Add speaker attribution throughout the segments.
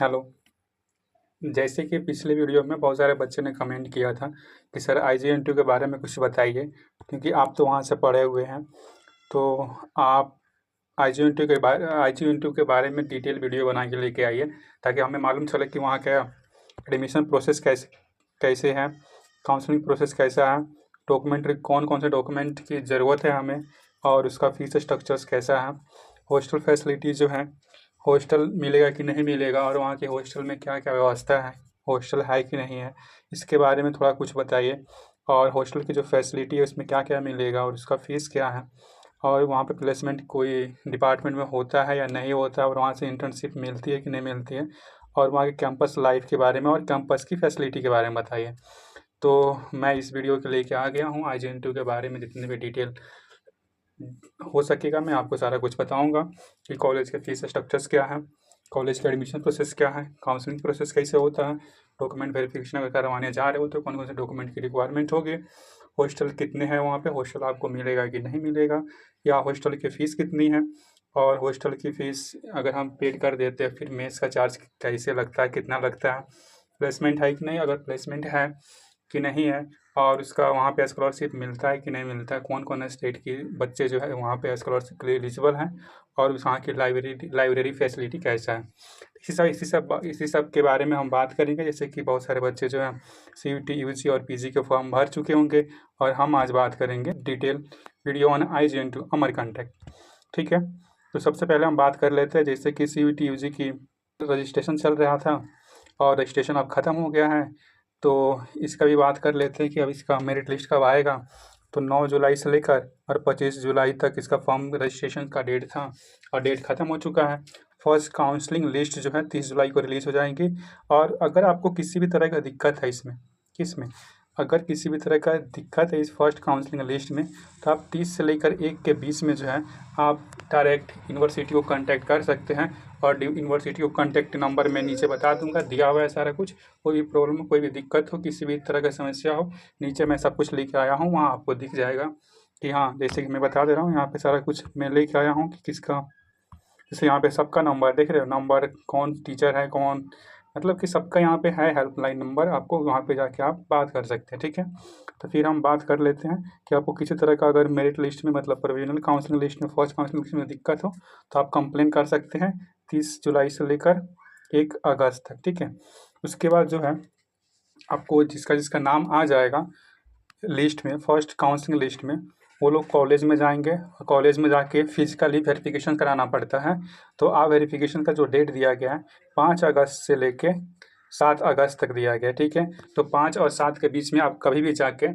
Speaker 1: Hello. जैसे कि पिछले वीडियो में बहुत सारे बच्चे ने कमेंट किया था कि सर आईजीएनटीयू के बारे में कुछ बताइए, क्योंकि आप तो वहाँ से पढ़े हुए हैं। तो आप आईजीएनटीयू के बारे में डिटेल वीडियो बना के लेके आइए, ताकि हमें मालूम चले कि वहाँ का एडमिशन प्रोसेस कैसे कैसे है, काउंसलिंग प्रोसेस कैसा है, डॉक्यूमेंट्री कौन कौन से डॉक्यूमेंट की ज़रूरत है हमें, और उसका फीस स्ट्रक्चर्स कैसा है, हॉस्टल फैसिलिटी जो है, हॉस्टल मिलेगा कि नहीं मिलेगा, और वहाँ के हॉस्टल में क्या क्या व्यवस्था है, हॉस्टल है कि नहीं है, इसके बारे में थोड़ा कुछ बताइए। और हॉस्टल की जो फैसिलिटी है उसमें क्या क्या मिलेगा और उसका फ़ीस क्या है, और वहाँ पे प्लेसमेंट कोई डिपार्टमेंट में होता है या नहीं होता है, और वहाँ से इंटर्नशिप मिलती है कि नहीं मिलती है, और वहाँ के कैंपस लाइफ के बारे में और कैंपस की फैसिलिटी के बारे में बताइए। तो मैं इस वीडियो के लेके आ गया हूँ आईजीएनटीयू के बारे में जितनी भी डिटेल हो सकेगा मैं आपको सारा कुछ बताऊंगा कि कॉलेज के फीस स्ट्रक्चर्स क्या है, कॉलेज का एडमिशन प्रोसेस क्या है, काउंसलिंग प्रोसेस कैसे होता है, डॉक्यूमेंट वेरिफिकेशन अगर करवाने जा रहे हो तो कौन कौन से डॉक्यूमेंट की रिक्वायरमेंट होगी, हॉस्टल कितने हैं वहाँ पे, हॉस्टल आपको मिलेगा कि नहीं मिलेगा, या हॉस्टल की फ़ीस कितनी है, और हॉस्टल की फ़ीस अगर हम पेड कर देते हैं फिर मेस का चार्ज कैसे लगता है, कितना लगता है, प्लेसमेंट है कि नहीं, अगर प्लेसमेंट है कि नहीं है, और उसका वहाँ पे स्कॉलरशिप मिलता है कि नहीं मिलता है, कौन कौन स्टेट के बच्चे जो है वहाँ पे स्कॉलरशिप के लिए एलिजिबल हैं, और वहाँ की लाइब्रेरी फैसिलिटी कैसा है। इसी सब के बारे में हम बात करेंगे। जैसे कि बहुत सारे बच्चे जो हैं सीयूटी यूजी और पीजी के फॉर्म भर चुके होंगे, और हम आज बात करेंगे डिटेल वीडियो ऑन आईजीएनटीयू अमरकंटक। ठीक है, तो सबसे पहले हम बात कर लेते हैं। जैसे कि सीयूटी यूजी की रजिस्ट्रेशन चल रहा था और रजिस्ट्रेशन अब ख़त्म हो गया है, तो इसका भी बात कर लेते हैं कि अब इसका मेरिट लिस्ट कब आएगा। तो 9 जुलाई से लेकर और 25 जुलाई तक इसका फॉर्म रजिस्ट्रेशन का डेट था, और डेट ख़त्म हो चुका है। फर्स्ट काउंसलिंग लिस्ट जो है 30 जुलाई को रिलीज़ हो जाएंगी। और अगर आपको किसी भी तरह का दिक्कत है किसमें अगर किसी भी तरह का दिक्कत है इस फर्स्ट काउंसलिंग लिस्ट में, तो आप 30 से लेकर 1 के बीच में जो है आप डायरेक्ट यूनिवर्सिटी को कांटेक्ट कर सकते हैं। और यूनिवर्सिटी को कांटेक्ट नंबर मैं नीचे बता दूंगा, दिया हुआ है सारा कुछ। कोई भी प्रॉब्लम, कोई भी दिक्कत हो, किसी भी तरह की समस्या हो, नीचे मैं सब कुछ लेके आया हूँ, वहाँ आपको दिख जाएगा कि हाँ, जैसे कि मैं बता दे रहा हूँ यहाँ पे सारा कुछ मैं लेके आया हूँ कि किसका। जैसे यहाँ पे सबका नंबर देख रहे हो, नंबर कौन टीचर है, कौन, मतलब कि सबका यहाँ पे है हेल्पलाइन नंबर, आपको वहाँ पे जाके आप बात कर सकते हैं। ठीक है, तो फिर हम बात कर लेते हैं कि आपको किसी तरह का अगर मेरिट लिस्ट में, मतलब प्रोविजनल काउंसलिंग लिस्ट में, फर्स्ट काउंसलिंग लिस्ट में दिक्कत हो तो आप कंप्लेन कर सकते हैं 30 जुलाई से लेकर 1 अगस्त तक। ठीक है, उसके बाद जो है आपको जिसका जिसका नाम आ जाएगा लिस्ट में, फर्स्ट काउंसलिंग लिस्ट में, वो लोग कॉलेज में जाएंगे। कॉलेज में जाके फिजिकली वेरिफिकेशन कराना पड़ता है। तो आप वेरिफिकेशन का जो डेट दिया गया है 5 अगस्त से लेके 7 अगस्त तक दिया गया है। ठीक है, तो 5 और 7 के बीच में आप कभी भी जाके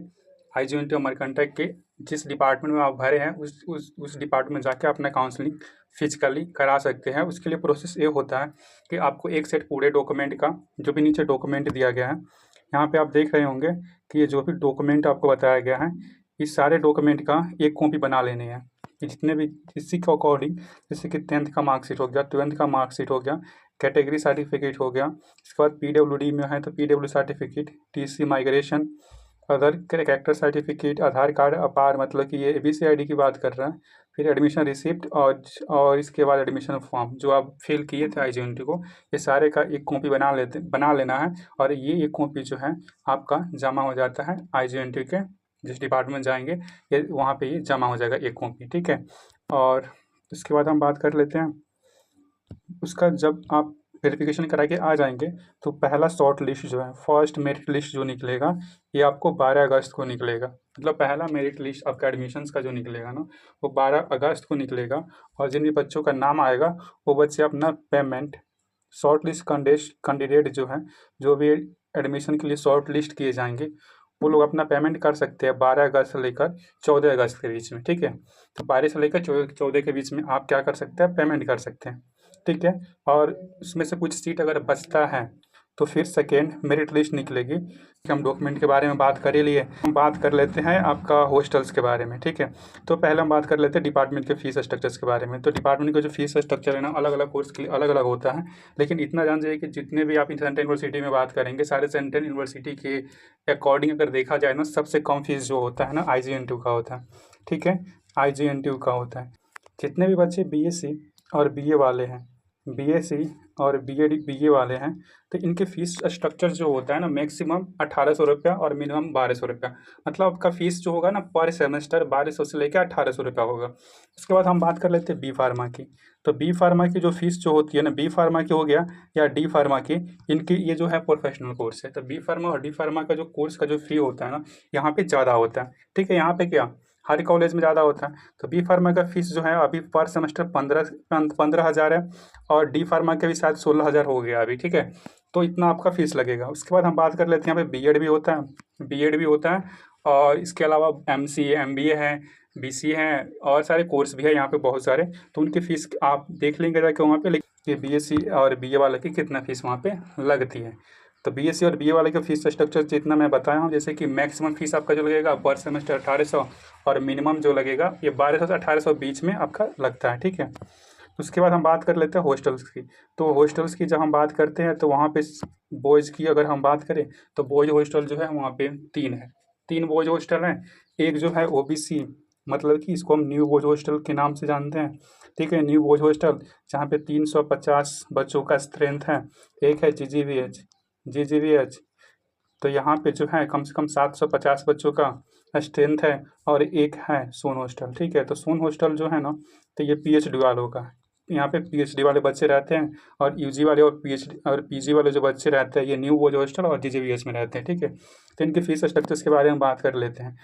Speaker 1: आईजीएनटीयू अमरकंटक के जिस डिपार्टमेंट में आप भरे हैं उस डिपार्टमेंट में जाके अपना काउंसलिंग फिजिकली करा सकते हैं। उसके लिए प्रोसेस ये होता है कि आपको एक सेट पूरे डॉक्यूमेंट का, जो भी नीचे डॉक्यूमेंट दिया गया है, यहाँ पे आप देख रहे होंगे कि ये जो भी डॉक्यूमेंट आपको बताया गया है, इस सारे डॉक्यूमेंट का एक कॉपी बना लेने हैं कि जितने भी इसी के अकॉर्डिंग, जैसे कि 10th का मार्कशीट हो गया, 12th का मार्कशीट हो गया, कैटेगरी सर्टिफिकेट हो गया, इसके बाद पीडब्ल्यूडी में है तो PW certificate, TC migration, other character certificate, Aadhaar card APAAR, मतलब कि ये एबीसी की बात कर रहा है, फिर एडमिशन रिसिप्ट, और इसके बाद एडमिशन फॉर्म जो आप फिल किए थे आईजीएनटी को, ये सारे का एक कॉपी बना लेना है। और ये एक कॉपी जो है आपका जमा हो जाता है आईजीएनटी के जिस डिपार्टमेंट जाएंगे, ये वहाँ पे ये जमा हो जाएगा एक कॉपी। ठीक है, और इसके बाद हम बात कर लेते हैं उसका। जब आप वेरिफिकेशन करा के आ जाएंगे तो पहला शॉर्ट लिस्ट जो है, फर्स्ट मेरिट लिस्ट जो निकलेगा, ये आपको 12 अगस्त को निकलेगा। मतलब पहला मेरिट लिस्ट आपका एडमिशन्स का जो निकलेगा ना, वो 12 अगस्त को निकलेगा। और जिन भी बच्चों का नाम आएगा वो बच्चे अपना पेमेंट, शॉर्ट लिस्ट कैंडिडेट जो है, जो भी एडमिशन के लिए शॉर्ट लिस्ट किए जाएंगे, वो लोग अपना पेमेंट कर सकते हैं 12 अगस्त से लेकर 14 अगस्त के बीच में। ठीक है, तो 12 से लेकर 14 के बीच में आप क्या कर सकते हैं, पेमेंट कर सकते हैं। ठीक है, और उसमें से कुछ सीट अगर बचता है तो फिर सेकेंड मेरिट लिस्ट निकलेगी। कि हम डॉक्यूमेंट के बारे में बात कर ही लिए, हम बात कर लेते हैं आपका हॉस्टल्स के बारे में। ठीक है, तो पहले हम बात कर लेते हैं डिपार्टमेंट के फीस स्ट्रक्चर्स के बारे में। तो डिपार्टमेंट का जो फीस स्ट्रक्चर है ना, अलग अलग कोर्स के लिए अलग अलग होता है। लेकिन इतना जान जाइए कि जितने भी आप सेंट्रल यूनिवर्सिटी में बात करेंगे, सारे सेंट्रल यूनिवर्सिटी के अकॉर्डिंग अगर देखा जाए ना, सबसे कम फीस जो होता है ना, आईजीएनटीयू का होता है। ठीक है, आईजीएनटीयू का होता है। जितने भी बच्चे बीएससी और बीए वाले हैं बीएससी और बीए वाले हैं, तो इनके फ़ीस स्ट्रक्चर जो होता है ना, मैक्सिमम 1800 रुपया और मिनिमम 1200 रुपया। मतलब आपका फ़ीस जो होगा ना पर सेमेस्टर 1200 से लेकर 1800 रुपया होगा। उसके बाद हम बात कर लेते हैं बी फार्मा की। तो बी फार्मा की जो फ़ीस जो होती है ना, बी फार्मा की हो गया या डी फार्मा की, इनकी ये जो है प्रोफेशनल कोर्स है। तो बी फार्मा और डी फार्मा का जो कोर्स का जो फ़ी होता है ना, यहाँ पे ज़्यादा होता है। ठीक है, यहाँ पे क्या हर कॉलेज में ज़्यादा होता है। तो बी फार्मा का फ़ीस जो है अभी पर सेमेस्टर 15,000 है, और डी फार्मा के भी शायद 16,000 हो गया अभी। ठीक है, तो इतना आपका फ़ीस लगेगा। उसके बाद हम बात कर लेते हैं, यहाँ पे बीएड भी होता है, बीएड भी होता है, और इसके अलावा एमसीए एमबीए है, बीसीए है, और सारे कोर्स भी है यहाँ पे बहुत सारे। तो उनकी फ़ीस आप देख लेंगे जाके वहाँ पे, लेकिन ये बीएससी और बीए वाले की कितना फ़ीस वहाँ पे लगती है। तो बीएससी और बीए वाले का फ़ीस स्ट्रक्चर जितना मैं बताया हूँ, जैसे कि मैक्सिमम फ़ीस आपका जो लगेगा पर सेमेस्टर 1800, और मिनिमम जो लगेगा ये 1200 से 1800 बीच में आपका लगता है। ठीक है, उसके बाद हम बात कर लेते हैं हॉस्टल्स की। तो हॉस्टल्स की जब हम बात करते हैं तो वहाँ पे बॉयज़ की अगर हम बात करें तो बॉयज़ हॉस्टल जो है वहाँ पे 3 है, 3 बॉयज़ हॉस्टल हैं। एक जो है ओबीसी, मतलब कि इसको हम न्यू बॉयज़ हॉस्टल के नाम से जानते हैं। ठीक है, न्यू बॉयज़ हॉस्टल जहाँ पे 350 बच्चों का स्ट्रेंथ है। एक है जीजीवीएच, तो यहाँ पे जो है कम से कम 750 बच्चों का स्ट्रेंथ है। और एक है सोन हॉस्टल। ठीक है, तो सोन हॉस्टल जो है ना, तो ये पीएचडी वालों का, यहाँ पे पीएचडी वाले बच्चे रहते हैं, और यूजी वाले और पीएचडी और पीजी वाले जो बच्चे रहते हैं ये न्यू बोज हॉस्टल और जीजीवीएस में रहते हैं। ठीक है, तो इनके फीस स्ट्रक्चर्स के बारे में बात कर लेते हैं।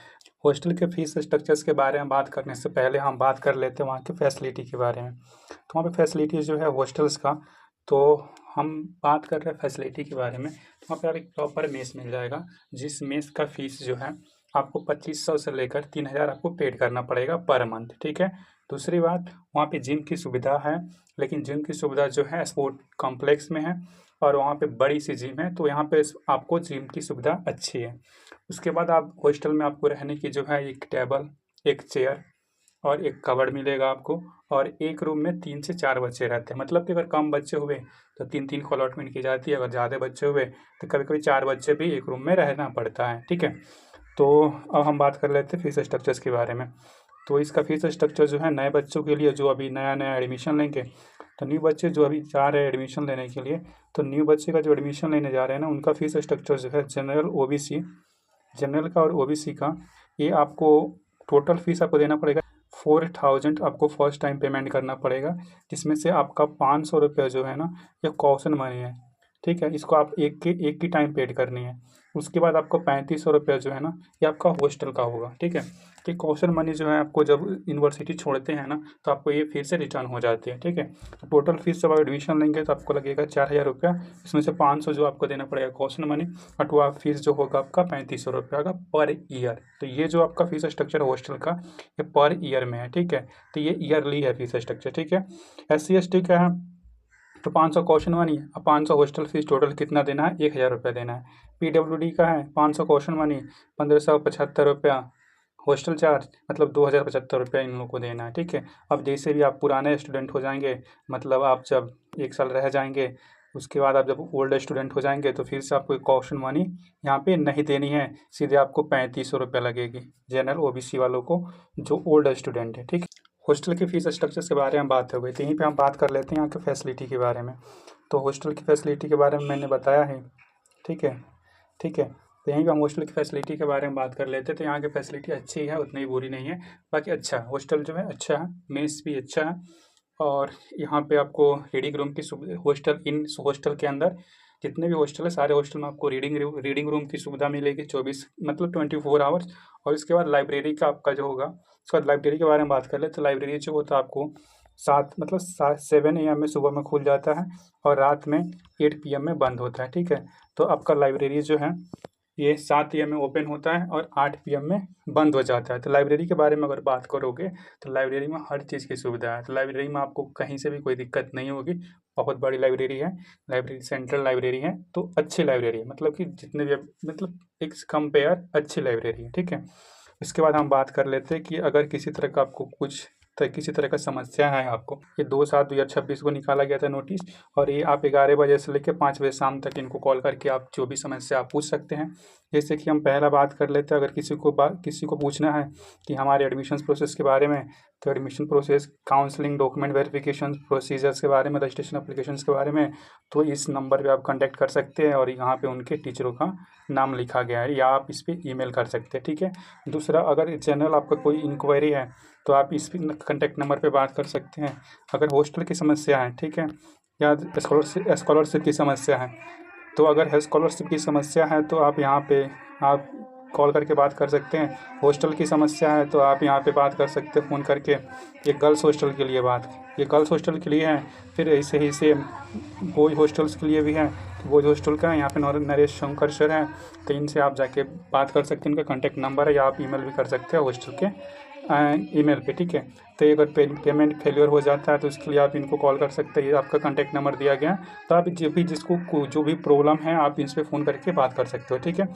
Speaker 1: हॉस्टल के फीस स्ट्रक्चर्स के बारे में बात करने से पहले हम बात कर लेते हैं वहाँ की फैसिलिटी के बारे में। तो वहाँ पे फैसिलिटीज़ जो है हॉस्टल्स का, तो हम बात कर रहे हैं फैसिलिटी के बारे में। तो वहाँ पर एक प्रॉपर मेस मिल जाएगा, जिस मेस का फ़ीस जो है आपको 2500 से लेकर 3000 आपको पेड करना पड़ेगा पर मंथ। ठीक है, दूसरी बात, वहाँ पे जिम की सुविधा है, लेकिन जिम की सुविधा जो है स्पोर्ट कॉम्प्लेक्स में है, और वहाँ पे बड़ी सी जिम है, तो यहाँ पे आपको जिम की सुविधा अच्छी है। उसके बाद आप हॉस्टल में आपको रहने की जो है एक टेबल, एक चेयर और एक कबर्ड मिलेगा आपको, और एक रूम में 3 से 4 बच्चे रहते हैं। मतलब कि अगर कम बच्चे हुए तो 3-3 को अलॉटमेंट की जाती है, अगर ज़्यादा बच्चे हुए तो कभी कभी 4 बच्चे भी एक रूम में रहना पड़ता है। ठीक है, तो अब हम बात कर लेते हैं फीस स्ट्रक्चर्स के बारे में। तो इसका फीस स्ट्रक्चर जो है नए बच्चों के लिए जो अभी नया नया एडमिशन लेंगे, तो न्यू बच्चे जो अभी जा रहे हैं एडमिशन लेने के लिए, तो न्यू बच्चे का जो एडमिशन लेने जा रहे हैं ना, उनका फीस स्ट्रक्चर जो है जनरल का और ओबीसी का, ये आपको टोटल फीस आपको देना पड़ेगा 4000 आपको फर्स्ट टाइम पेमेंट करना पड़ेगा, जिसमें से आपका 500 रुपया जो है ना ये कॉशन मनी है। ठीक है, इसको आप एक की टाइम पेड करनी है। उसके बाद आपको 3500 रुपया जो है ना ये आपका हॉस्टल का होगा। ठीक है, कि कॉशन मनी जो है आपको जब यूनिवर्सिटी छोड़ते हैं ना तो आपको ये फिर से रिटर्न हो जाती है। ठीक है, तो टोटल फीस जब आप एडमिशन लेंगे तो आपको लगेगा 4000 रुपया, इसमें से 500 जो आपको देना पड़ेगा कॉशन मनी, और टू आप फीस जो होगा आपका 3500 रुपया का पर ईयर। तो ये जो आपका फीस स्ट्रक्चर हॉस्टल का ये पर ईयर में है। ठीक है, तो ये ईयरली है फीस स्ट्रक्चर। ठीक है, SC/ST का है तो 500 कॉशन मनी और 500 हॉस्टल फीस, टोटल कितना देना है 1000 रुपया देना है। PWD का है 500 कॉशन मनी, 1575 रुपया हॉस्टल चार्ज, मतलब 2075 रुपया इन लोगों को देना है। ठीक है, अब जैसे भी आप पुराने स्टूडेंट हो जाएंगे, मतलब आप जब 1 साल रह जाएंगे, उसके बाद आप जब ओल्ड स्टूडेंट हो जाएंगे तो फिर से आपको कॉशन मनी यहाँ पे नहीं देनी है, सीधे आपको 3500 रुपया लगेगी जनरल ओबीसी वालों को जो ओल्ड स्टूडेंट है। ठीक है, हॉस्टल की फ़ीस स्ट्रक्चर के बारे में बात हो गई, तो यहीं पे हम बात कर लेते हैं यहाँ के फैसिलिटी के बारे में। तो हॉस्टल की फैसिलिटी के बारे में मैंने बताया है। ठीक है, ठीक है, तो यहीं पे हम हॉस्टल की फैसिलिटी के बारे में बात कर लेते हैं। तो यहाँ की फैसिलिटी अच्छी है, उतनी बुरी नहीं है, बाकी अच्छा है। हॉस्टल जो है अच्छा है, मेस भी अच्छा है, और यहाँ पे आपको रीडिंग रूम की हॉस्टल के अंदर जितने भी हॉस्टल है सारे हॉस्टल में आपको रीडिंग रूम की सुविधा मिलेगी 24 मतलब 24 आवर्स। और इसके बाद लाइब्रेरी का आपका जो होगा, उसके बाद लाइब्रेरी के बारे में बात कर ले तो लाइब्रेरी जो होता है आपको 7 AM में सुबह में खुल जाता है, और रात में 8 PM में बंद होता है। ठीक है, तो आपका लाइब्रेरी जो है ये 7 AM में ओपन होता है और 8 PM में बंद हो जाता है। तो लाइब्रेरी के बारे में अगर बात करोगे तो लाइब्रेरी में हर चीज़ की सुविधा है। तो लाइब्रेरी में आपको कहीं से भी कोई दिक्कत नहीं होगी, बहुत बड़ी लाइब्रेरी है, लाइब्रेरी सेंट्रल लाइब्रेरी है, तो अच्छी लाइब्रेरी है, मतलब कि जितने भी मतलब एक कंपेयर अच्छी लाइब्रेरी है। ठीक है, इसके बाद हम बात कर लेते हैं कि अगर किसी तरह का आपको कुछ किसी तरह का समस्या है आपको, ये 2/7/2026 को निकाला गया था नोटिस, और ये आप 11 बजे से लेकर 5 बजे शाम तक इनको कॉल करके आप जो भी समस्या आप पूछ सकते हैं। जैसे कि हम पहला बात कर लेते हैं, अगर किसी को पूछना है कि हमारे एडमिशन प्रोसेस के बारे में, तो admission process, counselling, document verification procedures के बारे में, रजिस्ट्रेशन एप्लीकेशंस के बारे में, तो इस नंबर पे आप कांटेक्ट कर सकते हैं और यहाँ पे उनके टीचरों का नाम लिखा गया है, या आप इस पर ईमेल कर सकते हैं। ठीक है। दूसरा, अगर जनरल आपका कोई इंक्वायरी है तो आप इस कॉन्टैक्ट नंबर पे बात कर सकते हैं। अगर हॉस्टल की समस्या है, ठीक है, या स्कॉलरशिप की समस्या है, तो अगर स्कॉलरशिप की समस्या है तो आप यहाँ पे आप कॉल करके बात कर सकते हैं। हॉस्टल की समस्या है तो आप यहाँ पे बात कर सकते हैं फ़ोन करके। ये गर्ल्स हॉस्टल के लिए ये गर्ल्स हॉस्टल के लिए है। फिर ऐसे ही से बॉयज़ हॉस्टल्स के लिए भी है। बॉयज़ हॉस्टल का यहाँ पे नरेश शंकर सर हैं, तो इनसे आप जाके बात कर सकते हैं। इनका कॉन्टैक्ट नंबर है, या आप ईमेल भी कर सकते हैं हॉस्टल के ईमेल पे। ठीक है। तो अगर पेमेंट फेलियर हो जाता है तो उसके लिए आप इनको कॉल कर सकते हैं। ये आपका कॉन्टैक्ट नंबर दिया गया है, तो आप जो भी प्रॉब्लम है आप इस पर फ़ोन करके बात कर सकते हो। ठीक है।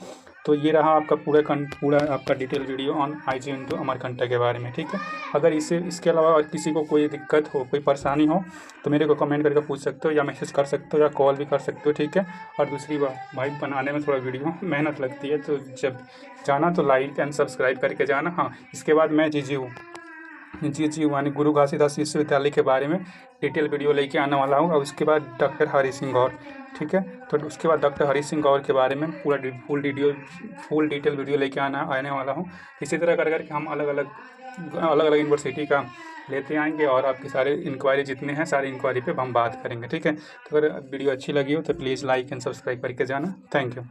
Speaker 1: तो ये रहा आपका पूरा आपका detail video on IG into Amarkantak के बारे में। ठीक है। अगर इसके अलावा और किसी को कोई दिक्कत हो, कोई परेशानी हो, तो मेरे को कमेंट करके पूछ सकते हो, या मैसेज कर सकते हो, या कॉल भी कर सकते हो। ठीक है। और दूसरी बात, भाई बनाने में थोड़ा वीडियो मेहनत लगती है, तो जब जाना तो लाइक एंड सब्सक्राइब करके जाना। हाँ, इसके बाद मैं GGU यानी गुरु घासीदास विश्वविद्यालय के बारे में डिटेल वीडियो लेके आने वाला हूँ। और उसके बाद डॉक्टर हरी सिंह गौर। ठीक है। तो उसके बाद डॉक्टर हरी सिंह गौर के बारे में पूरा फुल डिटेल वीडियो लेके आने वाला हूँ। इसी तरह कर करके हम अलग अलग यूनिवर्सिटी का लेते आएंगे, और आपके सारे इंक्वायरी जितने हैं, सारी इंक्वायरी पे हम बात करेंगे। ठीक है। तो अगर वीडियो अच्छी लगी हो तो प्लीज़ लाइक एंड सब्सक्राइब करके जाना। Thank you.